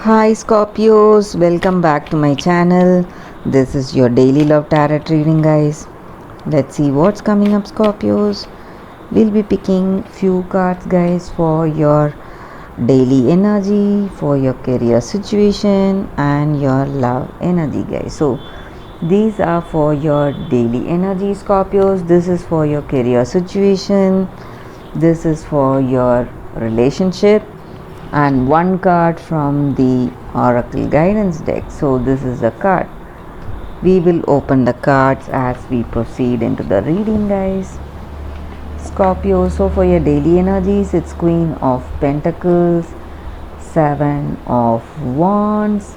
Hi Scorpios, welcome back to my channel. This is your daily love tarot reading, guys. Let's see what's coming up, Scorpios. We'll be picking few cards, guys, for your daily energy, for your career situation and your love energy, guys. So these are for your daily energy, Scorpios. This is for your career situation. This is for your relationship, and one card from the oracle guidance deck. So this is a card. We will open the cards as we proceed into the reading, guys. Scorpio, so for your daily energies, it's Queen of Pentacles, Seven of Wands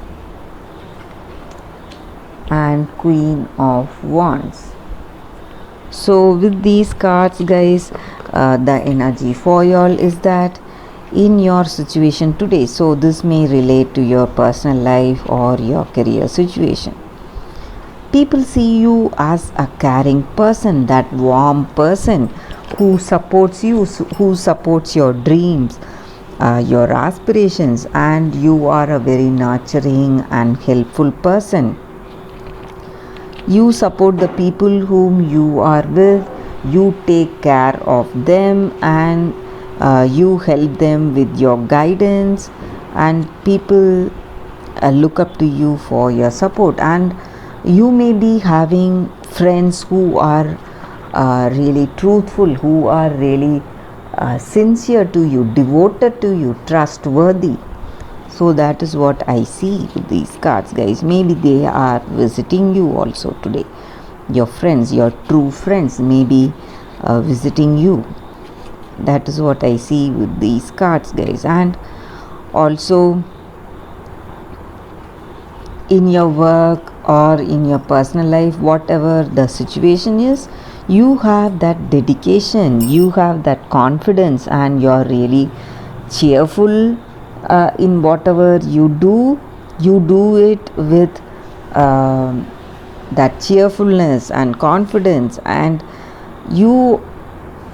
and Queen of Wands. So with these cards, guys, the energy for y'all is that in your situation today, so this may relate to your personal life or your career situation, people see you as a caring person, that warm person who supports you, who supports your dreams, your aspirations, and you are a very nurturing and helpful person. You support the people whom you are with, you take care of them, and you help them with your guidance, and people look up to you for your support. And you may be having friends who are really truthful, who are really sincere to you, devoted to you, trustworthy. So that is what I see with these cards, guys. Maybe they are visiting you also today. Your friends, your true friends may be visiting you. That is what I see with these cards, guys. And also in your work or in your personal life, whatever the situation is, you have that dedication, you have that confidence, and you're really cheerful in whatever you do it with that cheerfulness and confidence, and you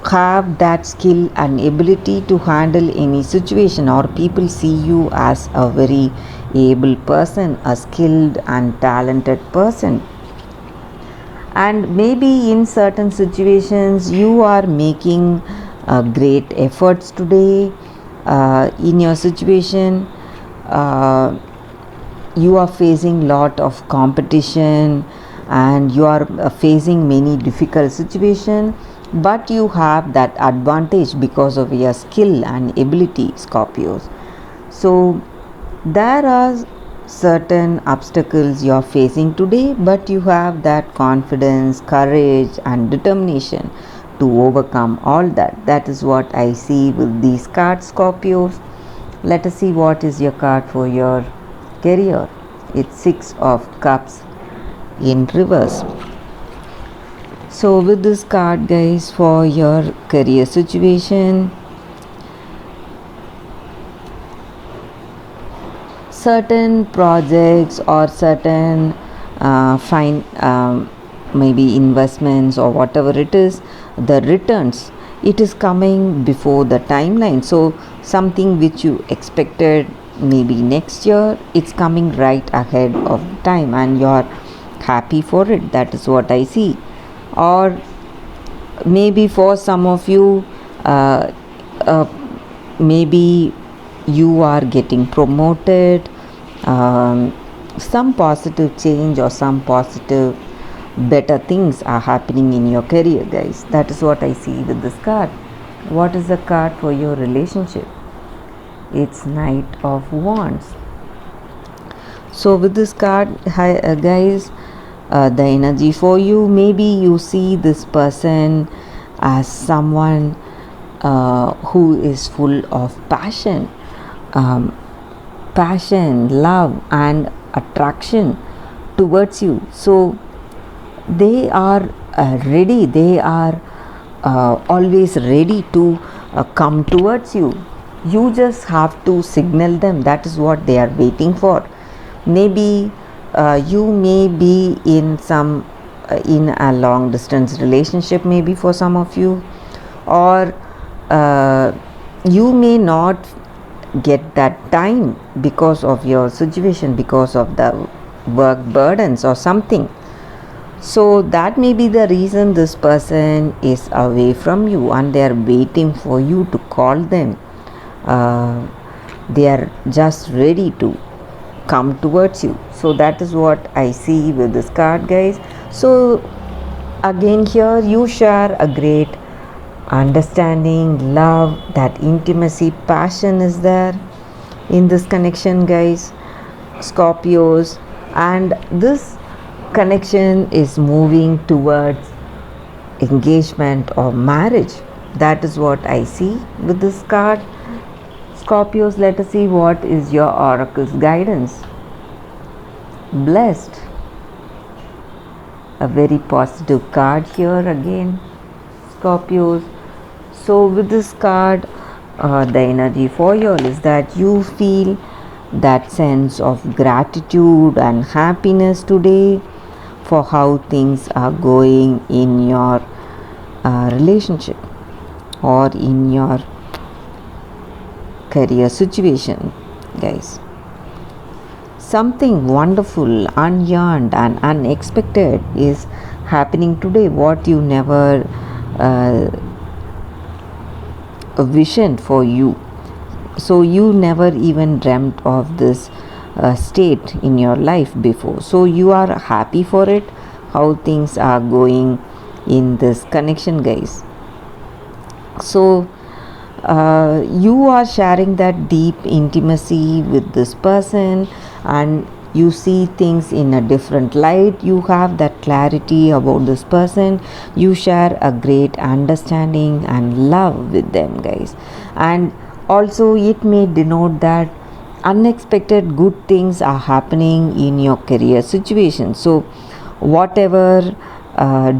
have that skill and ability to handle any situation, or people see you as a very able person, a skilled and talented person. And maybe in certain situations you are making great efforts today in your situation. You are facing lot of competition, and you are facing many difficult situations, but you have that advantage because of your skill and ability, Scorpios. So there are certain obstacles you are facing today, but you have that confidence, courage and determination to overcome all that. That is what I see with these cards, Scorpios. Let us see what is your card for your career. It's Six of Cups in reverse. So with this card, guys, for your career situation, certain projects or certain maybe investments or whatever it is, the returns, it is coming before the timeline. So something which you expected maybe next year, it's coming right ahead of time, and you're happy for it. That is what I see. Or maybe for some of you, maybe you are getting promoted, some positive change or some positive better things are happening in your career, guys. That is what I see with this card. What is the card for your relationship? It's Knight of Wands. So with this card, guys, the energy for you, maybe you see this person as someone who is full of passion, love and attraction towards you. So they are ready, they are always ready to come towards you. You just have to signal them. That is what they are waiting for. Maybe you may be in some in a long distance relationship, maybe for some of you, or you may not get that time because of your situation, because of the work burdens or something. So that may be the reason this person is away from you and they are waiting for you to call them. They are just ready to come towards you. So that is what I see with this card, guys. So again, here you share a great understanding, love, that intimacy, passion is there in this connection, guys, Scorpios, and this connection is moving towards engagement or marriage. That is what I see with this card. Scorpios, let us see what is your oracle's guidance. Blessed, a very positive card here again, Scorpios. So with this card, the energy for you all is that you feel that sense of gratitude and happiness today for how things are going in your relationship or in your career situation, guys. Something wonderful, unearned and unexpected is happening today, what you never visioned for you. So you never even dreamt of this state in your life before. So you are happy for it, how things are going in this connection, guys. So you are sharing that deep intimacy with this person and you see things in a different light. You have that clarity about this person. You share a great understanding and love with them, guys. And also it may denote that unexpected good things are happening in your career situation. So whatever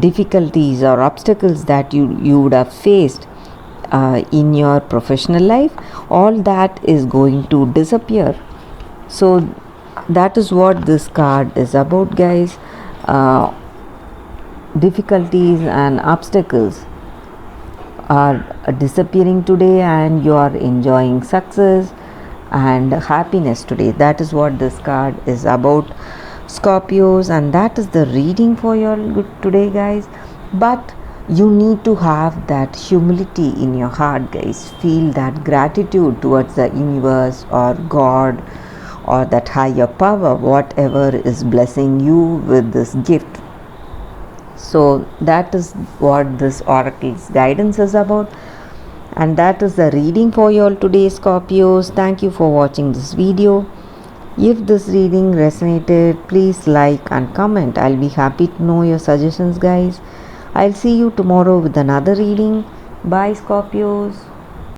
difficulties or obstacles that you would have faced in your professional life, all that is going to disappear. So that is what this card is about, guys. Difficulties and obstacles are disappearing today and you are enjoying success and happiness today. That is what this card is about, Scorpios, and that is the reading for your good today, guys. But you need to have that humility in your heart, guys. Feel that gratitude towards the universe or God or that higher power, whatever is blessing you with this gift. So that is what this oracle's guidance is about, and that is the reading for you all today, Scorpios. Thank you for watching this video. If this reading resonated, please like and comment. I'll be happy to know your suggestions, guys. I'll see you tomorrow with another reading. Bye, Scorpios.